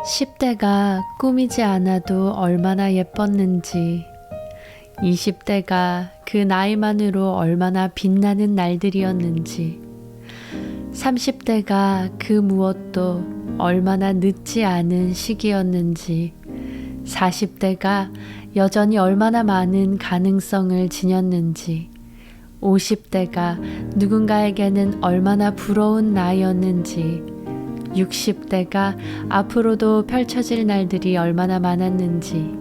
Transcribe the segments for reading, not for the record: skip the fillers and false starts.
10대가 꾸미지 않아도 얼마나 예뻤는지, 20대가 그 나이만으로 얼마나 빛나는 날들이었는지, 30대가 그 무엇도 얼마나 늦지 않은 시기였는지, 40대가 여전히 얼마나 많은 가능성을 지녔는지, 50대가 누군가에게는 얼마나 부러운 나이였는지, 60대가 앞으로도 펼쳐질 날들이 얼마나 많았는지,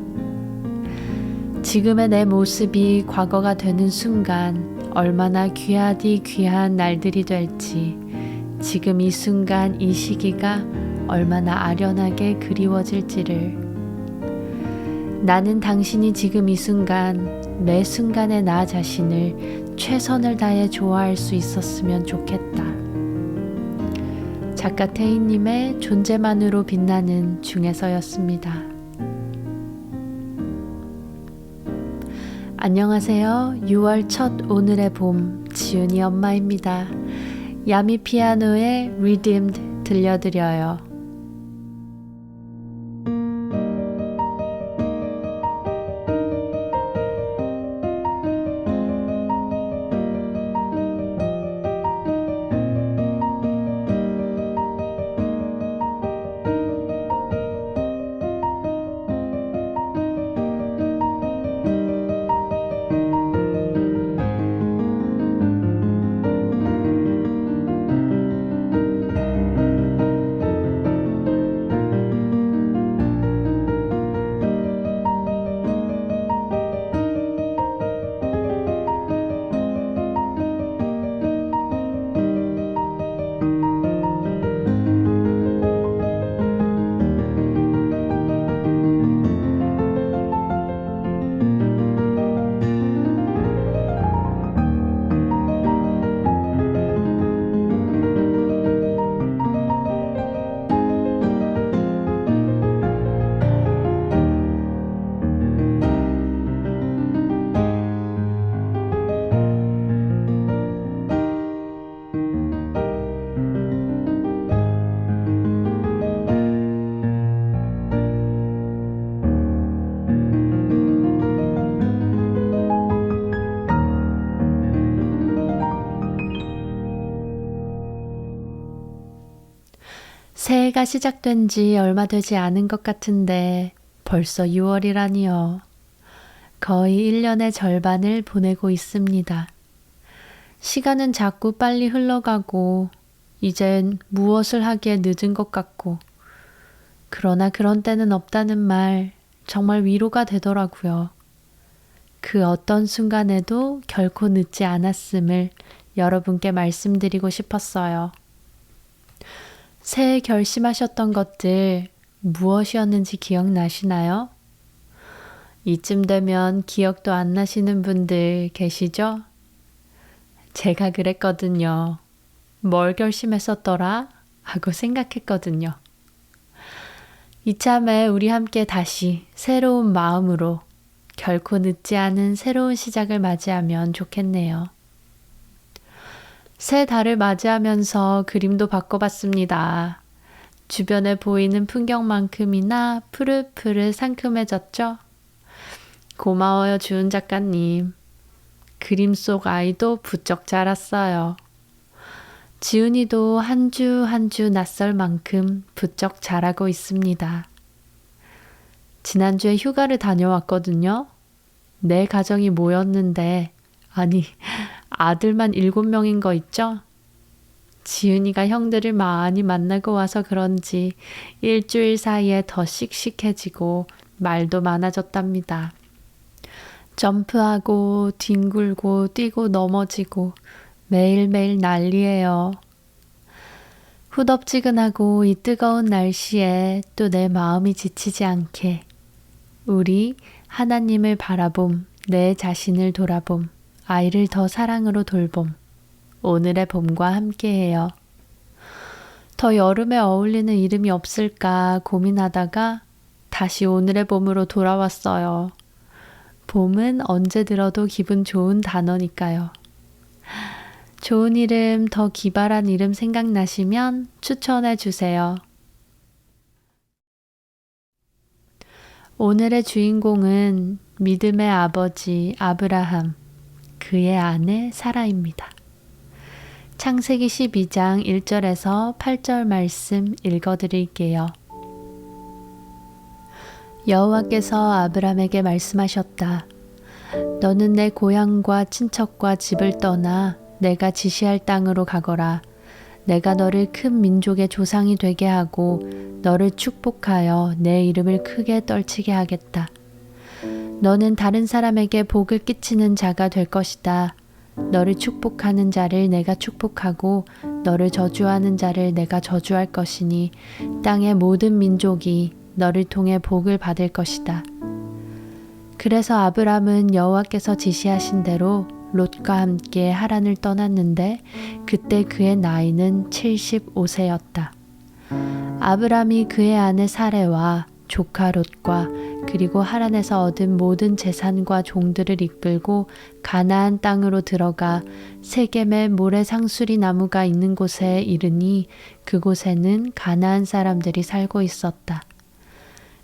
지금의 내 모습이 과거가 되는 순간 얼마나 귀하디 귀한 날들이 될지, 지금 이 순간 이 시기가 얼마나 아련하게 그리워질지를. 나는 당신이 지금 이 순간 매 순간의 나 자신을 최선을 다해 좋아할 수 있었으면 좋겠다. 작가 태희님의 존재만으로 빛나는 중에서였습니다. 안녕하세요. 6월 첫 오늘의 봄, 지훈이 엄마입니다. 야미 피아노의 Redeemed 들려드려요. 새해가 시작된 지 얼마 되지 않은 것 같은데 벌써 6월이라니요. 거의 1년의 절반을 보내고 있습니다. 시간은 자꾸 빨리 흘러가고 이젠 무엇을 하기에 늦은 것 같고, 그러나 그런 때는 없다는 말 정말 위로가 되더라고요. 그 어떤 순간에도 결코 늦지 않았음을 여러분께 말씀드리고 싶었어요. 새해 결심하셨던 것들 무엇이었는지 기억나시나요? 이쯤 되면 기억도 안 나시는 분들 계시죠? 제가 그랬거든요. 뭘 결심했었더라? 하고 생각했거든요. 이참에 우리 함께 다시 새로운 마음으로 결코 늦지 않은 새로운 시작을 맞이하면 좋겠네요. 새 달을 맞이하면서 그림도 바꿔봤습니다. 주변에 보이는 풍경만큼이나 푸릇푸릇 상큼해졌죠? 고마워요, 주은 작가님. 그림 속 아이도 부쩍 자랐어요. 지훈이도 한 주 한 주 낯설 만큼 부쩍 자라고 있습니다. 지난주에 휴가를 다녀왔거든요. 내 가정이 모였는데, 아니, 아들만 7명인 거 있죠? 지훈이가 형들을 많이 만나고 와서 그런지 일주일 사이에 더 씩씩해지고 말도 많아졌답니다. 점프하고 뒹굴고 뛰고 넘어지고 매일매일 난리예요. 후덥지근하고 이 뜨거운 날씨에 또 내 마음이 지치지 않게 우리 하나님을 바라봄, 내 자신을 돌아봄, 아이를 더 사랑으로 돌봄, 오늘의 봄과 함께해요. 더 여름에 어울리는 이름이 없을까 고민하다가 다시 오늘의 봄으로 돌아왔어요. 봄은 언제 들어도 기분 좋은 단어니까요. 좋은 이름, 더 기발한 이름 생각나시면 추천해 주세요. 오늘의 주인공은 믿음의 아버지 아브라함, 그의 아내 사라입니다. 창세기 12장 1절에서 8절 말씀 읽어드릴게요. 여호와께서 아브람에게 말씀하셨다. 너는 내 고향과 친척과 집을 떠나 내가 지시할 땅으로 가거라. 내가 너를 큰 민족의 조상이 되게 하고 너를 축복하여 내 이름을 크게 떨치게 하겠다. 너는 다른 사람에게 복을 끼치는 자가 될 것이다. 너를 축복하는 자를 내가 축복하고 너를 저주하는 자를 내가 저주할 것이니 땅의 모든 민족이 너를 통해 복을 받을 것이다. 그래서 아브람은 여호와께서 지시하신 대로 롯과 함께 하란을 떠났는데 그때 그의 나이는 75세였다. 아브람이 그의 아내 사레와 조카 롯과 그리고 하란에서 얻은 모든 재산과 종들을 이끌고 가나안 땅으로 들어가 세겜에 모래 상수리 나무가 있는 곳에 이르니 그곳에는 가나안 사람들이 살고 있었다.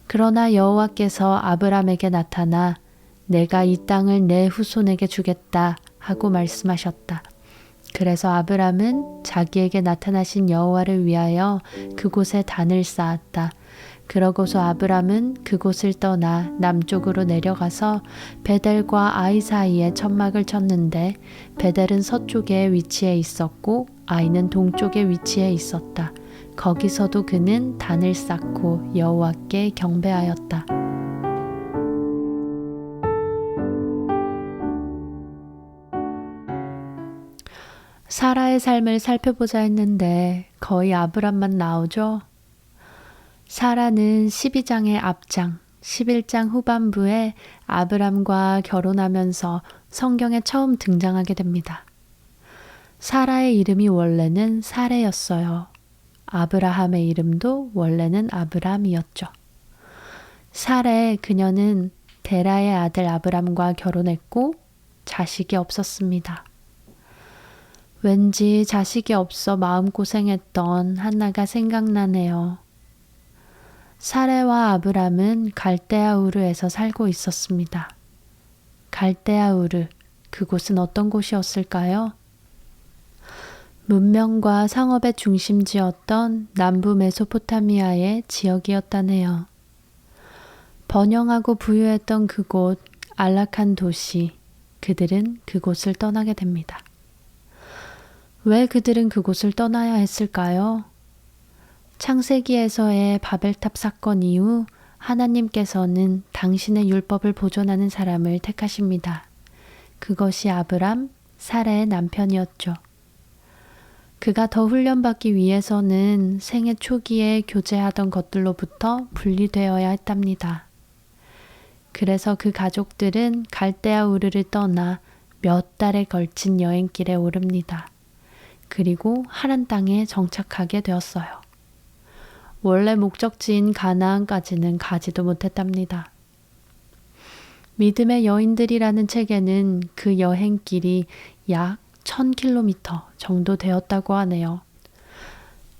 그러나 여호와께서 아브람에게 나타나 내가 이 땅을 내 후손에게 주겠다 하고 말씀하셨다. 그래서 아브람은 자기에게 나타나신 여호와를 위하여 그곳에 단을 쌓았다. 그러고서 아브람은 그곳을 떠나 남쪽으로 내려가서 베델과 아이 사이에 천막을 쳤는데 베델은 서쪽에 위치해 있었고 아이는 동쪽에 위치해 있었다. 거기서도 그는 단을 쌓고 여호와께 경배하였다. 사라의 삶을 살펴보자 했는데 거의 아브람만 나오죠. 사라는 12장의 앞장, 11장 후반부에 아브람과 결혼하면서 성경에 처음 등장하게 됩니다. 사라의 이름이 원래는 사레였어요. 아브라함의 이름도 원래는 아브람이었죠. 사레 그녀는 데라의 아들 아브람과 결혼했고 자식이 없었습니다. 왠지 자식이 없어 마음고생했던 한나가 생각나네요. 사레와 아브람은 갈대아 우르에서 살고 있었습니다. 갈대아 우르, 그곳은 어떤 곳이었을까요? 문명과 상업의 중심지였던 남부 메소포타미아의 지역이었다네요. 번영하고 부유했던 그곳, 안락한 도시, 그들은 그곳을 떠나게 됩니다. 왜 그들은 그곳을 떠나야 했을까요? 창세기에서의 바벨탑 사건 이후 하나님께서는 당신의 율법을 보존하는 사람을 택하십니다. 그것이 아브람, 사레의 남편이었죠. 그가 더 훈련받기 위해서는 생애 초기에 교제하던 것들로부터 분리되어야 했답니다. 그래서 그 가족들은 갈대아 우르를 떠나 몇 달에 걸친 여행길에 오릅니다. 그리고 하란 땅에 정착하게 되었어요. 원래 목적지인 가나안까지는 가지도 못했답니다. 믿음의 여인들이라는 책에는 그 여행길이 약 1000km 정도 되었다고 하네요.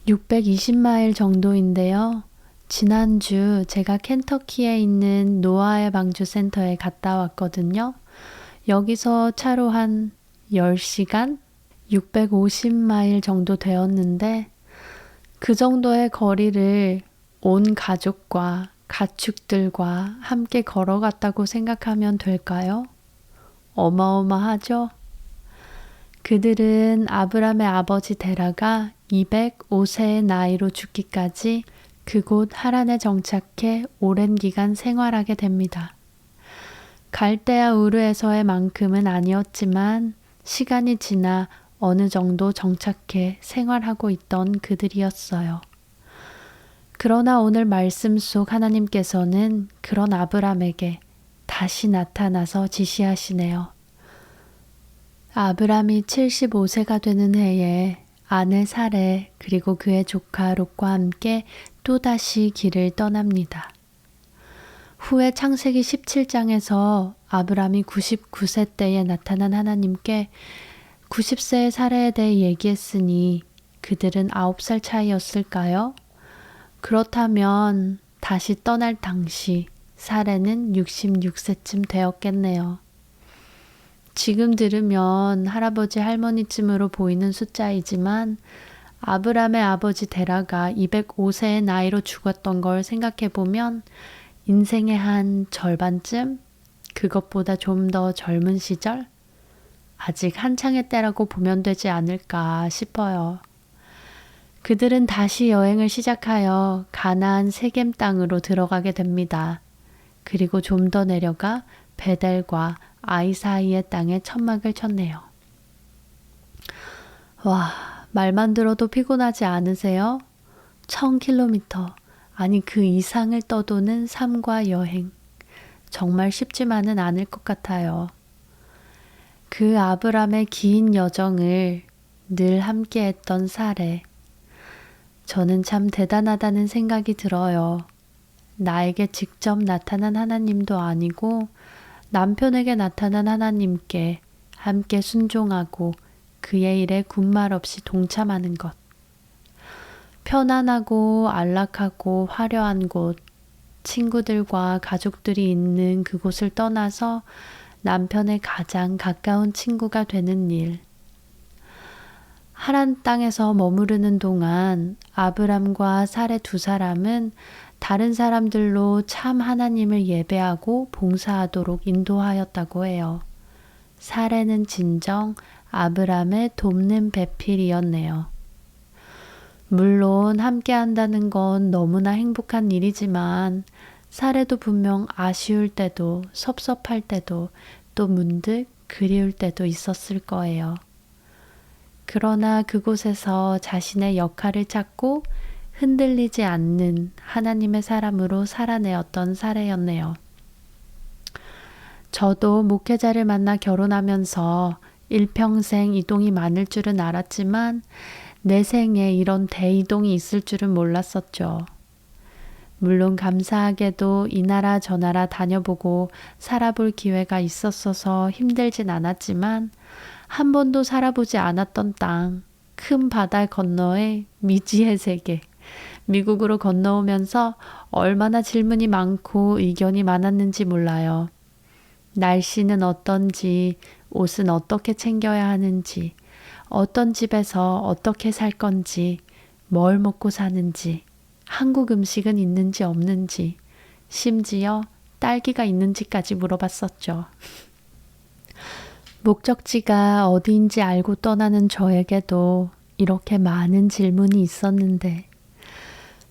620마일 정도인데요. 지난주 제가 켄터키에 있는 노아의 방주 센터에 갔다 왔거든요. 여기서 차로 한 10시간? 650마일 정도 되었는데 그 정도의 거리를 온 가족과 가축들과 함께 걸어갔다고 생각하면 될까요? 어마어마하죠? 그들은 아브람의 아버지 데라가 205세의 나이로 죽기까지 그곳 하란에 정착해 오랜 기간 생활하게 됩니다. 갈대아 우르에서의 만큼은 아니었지만 시간이 지나 어느 정도 정착해 생활하고 있던 그들이었어요. 그러나 오늘 말씀 속 하나님께서는 그런 아브람에게 다시 나타나서 지시하시네요. 아브람이 75세가 되는 해에 아내 사레 그리고 그의 조카 롯과 함께 또다시 길을 떠납니다. 후에 창세기 17장에서 아브람이 99세 때에 나타난 하나님께 90세의 사레에 대해 얘기했으니 그들은 9살 차이였을까요? 그렇다면 다시 떠날 당시 사례는 66세쯤 되었겠네요. 지금 들으면 할아버지 할머니쯤으로 보이는 숫자이지만 아브람의 아버지 데라가 205세의 나이로 죽었던 걸 생각해보면 인생의 한 절반쯤, 그것보다 좀 더 젊은 시절, 아직 한창의 때라고 보면 되지 않을까 싶어요. 그들은 다시 여행을 시작하여 가나안 세겜 땅으로 들어가게 됩니다. 그리고 좀 더 내려가 베델과 아이 사이의 땅에 천막을 쳤네요. 와, 말만 들어도 피곤하지 않으세요? 1000km, 아니 그 이상을 떠도는 삶과 여행. 정말 쉽지만은 않을 것 같아요. 그 아브람의 긴 여정을 늘 함께했던 사례. 저는 참 대단하다는 생각이 들어요. 나에게 직접 나타난 하나님도 아니고 남편에게 나타난 하나님께 함께 순종하고 그의 일에 군말 없이 동참하는 것. 편안하고 안락하고 화려한 곳, 친구들과 가족들이 있는 그곳을 떠나서 남편의 가장 가까운 친구가 되는 일. 하란 땅에서 머무르는 동안 아브람과 사레 두 사람은 다른 사람들로 참 하나님을 예배하고 봉사하도록 인도하였다고 해요. 사레는 진정 아브람의 돕는 배필이었네요. 물론 함께 한다는 건 너무나 행복한 일이지만 사레도 분명 아쉬울 때도 섭섭할 때도 또 문득 그리울 때도 있었을 거예요. 그러나 그곳에서 자신의 역할을 찾고 흔들리지 않는 하나님의 사람으로 살아내었던 사례였네요. 저도 목회자를 만나 결혼하면서 일평생 이동이 많을 줄은 알았지만 내 생에 이런 대이동이 있을 줄은 몰랐었죠. 물론 감사하게도 이 나라 저 나라 다녀보고 살아볼 기회가 있었어서 힘들진 않았지만 한 번도 살아보지 않았던 땅, 큰 바다 건너에 미지의 세계, 미국으로 건너오면서 얼마나 질문이 많고 의견이 많았는지 몰라요. 날씨는 어떤지, 옷은 어떻게 챙겨야 하는지, 어떤 집에서 어떻게 살 건지, 뭘 먹고 사는지, 한국 음식은 있는지 없는지, 심지어 딸기가 있는지까지 물어봤었죠. 목적지가 어디인지 알고 떠나는 저에게도 이렇게 많은 질문이 있었는데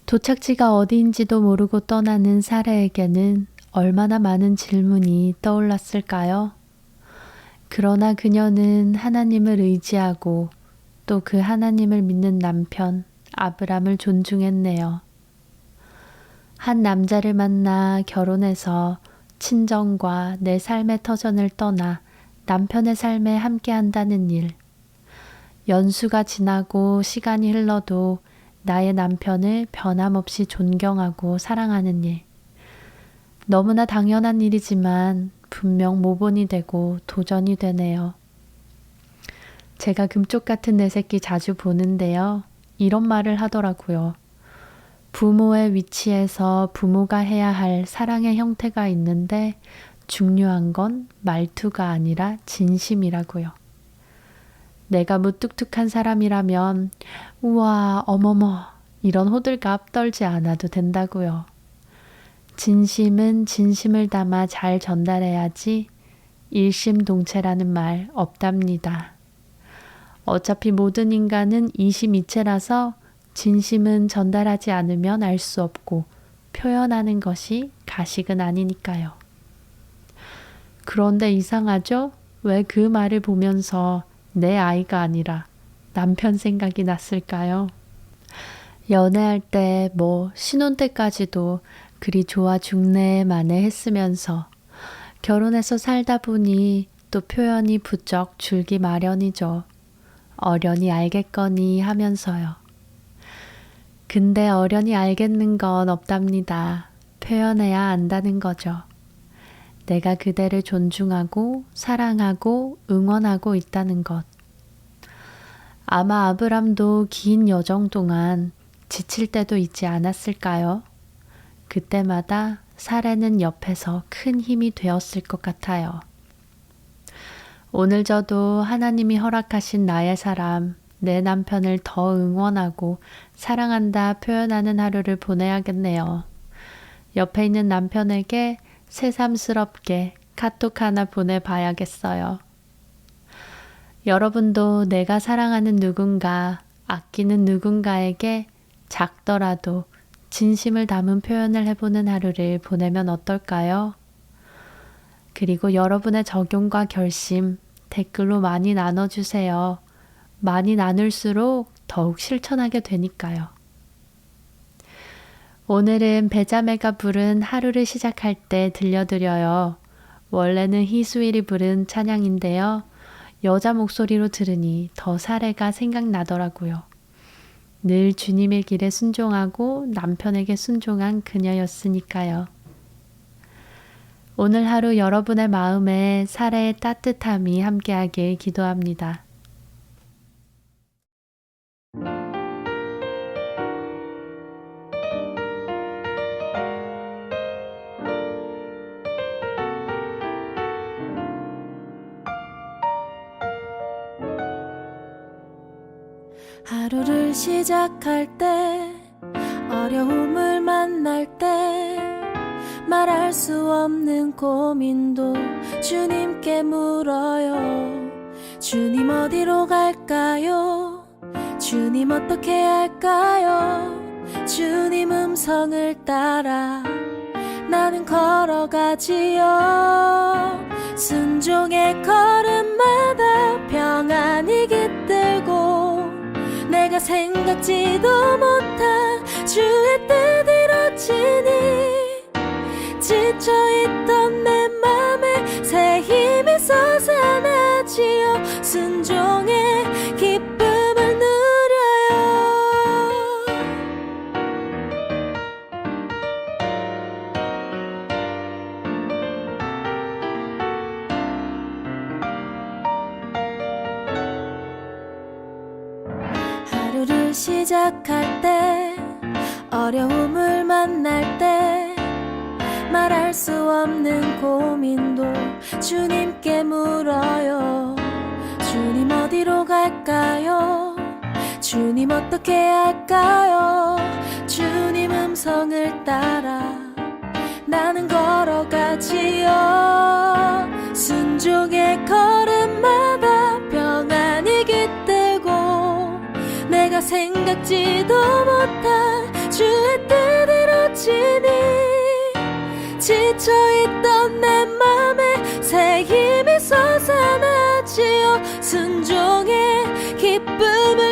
도착지가 어디인지도 모르고 떠나는 사례에게는 얼마나 많은 질문이 떠올랐을까요? 그러나 그녀는 하나님을 의지하고 또 그 하나님을 믿는 남편 아브람을 존중했네요. 한 남자를 만나 결혼해서 친정과 내 삶의 터전을 떠나 남편의 삶에 함께한다는 일. 연수가 지나고 시간이 흘러도 나의 남편을 변함없이 존경하고 사랑하는 일. 너무나 당연한 일이지만 분명 모본이 되고 도전이 되네요. 제가 금쪽 같은 내 새끼 자주 보는데요. 이런 말을 하더라고요. 부모의 위치에서 부모가 해야 할 사랑의 형태가 있는데 중요한 건 말투가 아니라 진심이라고요. 내가 무뚝뚝한 사람이라면 우와 어머머 이런 호들갑 떨지 않아도 된다고요. 진심은 진심을 담아 잘 전달해야지 일심동체라는 말 없답니다. 어차피 모든 인간은 이심이체라서 진심은 전달하지 않으면 알 수 없고 표현하는 것이 가식은 아니니까요. 그런데 이상하죠? 왜 그 말을 보면서 내 아이가 아니라 남편 생각이 났을까요? 연애할 때 신혼 때까지도 그리 좋아 죽네 마네 했으면서 결혼해서 살다 보니 또 표현이 부쩍 줄기 마련이죠. 어련히 알겠거니 하면서요. 근데 어련히 알겠는 건 없답니다. 표현해야 안다는 거죠. 내가 그대를 존중하고 사랑하고 응원하고 있다는 것. 아마 아브람도 긴 여정 동안 지칠 때도 있지 않았을까요? 그때마다 사례는 옆에서 큰 힘이 되었을 것 같아요. 오늘 저도 하나님이 허락하신 나의 사람, 내 남편을 더 응원하고 사랑한다 표현하는 하루를 보내야겠네요. 옆에 있는 남편에게 새삼스럽게 카톡 하나 보내봐야겠어요. 여러분도 내가 사랑하는 누군가, 아끼는 누군가에게 작더라도 진심을 담은 표현을 해보는 하루를 보내면 어떨까요? 그리고 여러분의 적용과 결심 댓글로 많이 나눠주세요. 많이 나눌수록 더욱 실천하게 되니까요. 오늘은 배자매가 부른 하루를 시작할 때 들려드려요. 원래는 희수일이 부른 찬양인데요. 여자 목소리로 들으니 더 사례가 생각나더라고요. 늘 주님의 길에 순종하고 남편에게 순종한 그녀였으니까요. 오늘 하루 여러분의 마음에 사례의 따뜻함이 함께하길 기도합니다. 하루를 시작할 때 어려움을 만날 때 말할 수 없는 고민도 주님께 물어요. 주님 어디로 갈까요? 주님 어떻게 할까요? 주님 음성을 따라 나는 걸어가지요. 순종의 걸음마다 평안이 깃들고 내가 생각지도 못한 주의 뜻 이루어지니 지쳐있던 내 맘에 새 힘이 솟아나지요. 순종의 기쁨을 누려요. 하루를 시작할 때 어려움을 만날 때 말할 수 없는 고민도 주님께 물어요. 주님 어디로 갈까요? 주님 어떻게 할까요? 주님 음성을 따라 나는 걸어가지요. 순종의 걸음마다 평안이 깃들고 내가 생각지도 못한 주의 뜻 이루어지니 지쳐있던 내 맘에 새 힘이 솟아나지요. 순종의 기쁨을